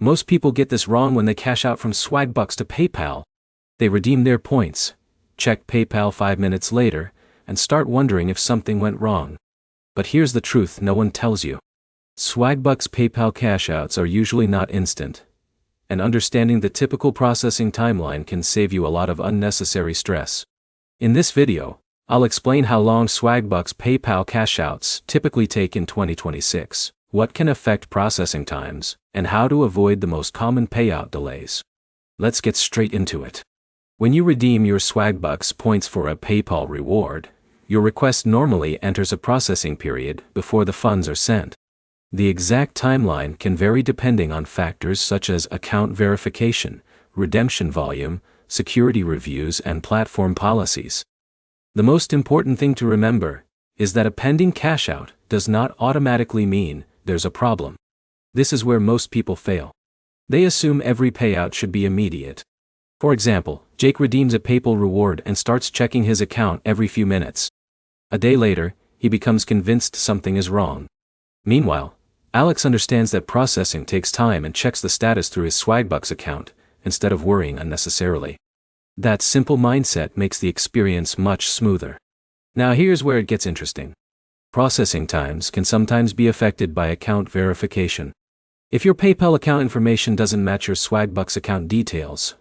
Most people get this wrong when they cash out from Swagbucks to PayPal. They redeem their points, check PayPal 5 minutes later, and start wondering if something went wrong. But here's the truth no one tells you. Swagbucks PayPal cashouts are usually not instant, and understanding the typical processing timeline can save you a lot of unnecessary stress. In this video, I'll explain how long Swagbucks PayPal cashouts typically take in 2026, what can affect processing times, and how to avoid the most common payout delays. Let's get straight into it. When you redeem your Swagbucks points for a PayPal reward, your request normally enters a processing period before the funds are sent. The exact timeline can vary depending on factors such as account verification, redemption volume, security reviews, and platform policies. The most important thing to remember is that a pending cashout does not automatically mean there's a problem. This is where most people fail. They assume every payout should be immediate. For example, Jake redeems a PayPal reward and starts checking his account every few minutes. A day later, he becomes convinced something is wrong. Meanwhile, Alex understands that processing takes time and checks the status through his Swagbucks account, instead of worrying unnecessarily. That simple mindset makes the experience much smoother. Now here's where it gets interesting. Processing times can sometimes be affected by account verification. If your PayPal account information doesn't match your Swagbucks account details,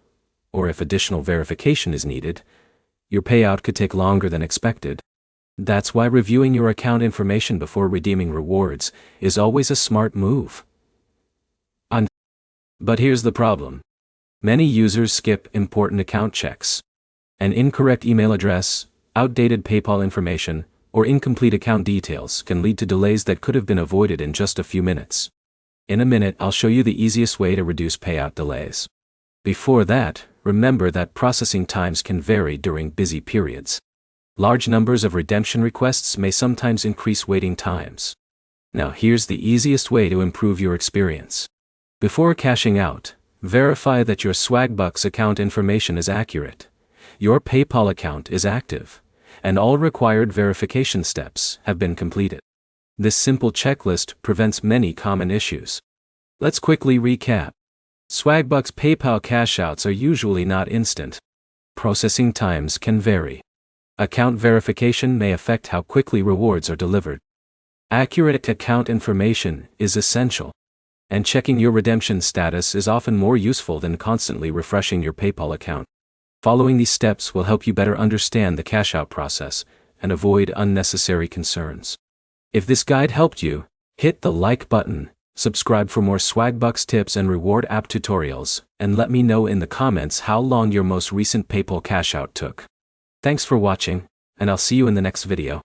or if additional verification is needed, your payout could take longer than expected. That's why reviewing your account information before redeeming rewards is always a smart move. But here's the problem. Many users skip important account checks. An incorrect email address, outdated PayPal information, or incomplete account details can lead to delays that could have been avoided in just a few minutes. In a minute, I'll show you the easiest way to reduce payout delays. Before that, remember that processing times can vary during busy periods. Large numbers of redemption requests may sometimes increase waiting times. Now here's the easiest way to improve your experience. Before cashing out, verify that your Swagbucks account information is accurate, your PayPal account is active, and all required verification steps have been completed. This simple checklist prevents many common issues. Let's quickly recap. Swagbucks PayPal cashouts are usually not instant. Processing times can vary. Account verification may affect how quickly rewards are delivered. Accurate account information is essential, and checking your redemption status is often more useful than constantly refreshing your PayPal account. Following these steps will help you better understand the cashout process and avoid unnecessary concerns. If this guide helped you, hit the like button, subscribe for more Swagbucks tips and reward app tutorials, and let me know in the comments how long your most recent PayPal cashout took. Thanks for watching, and I'll see you in the next video.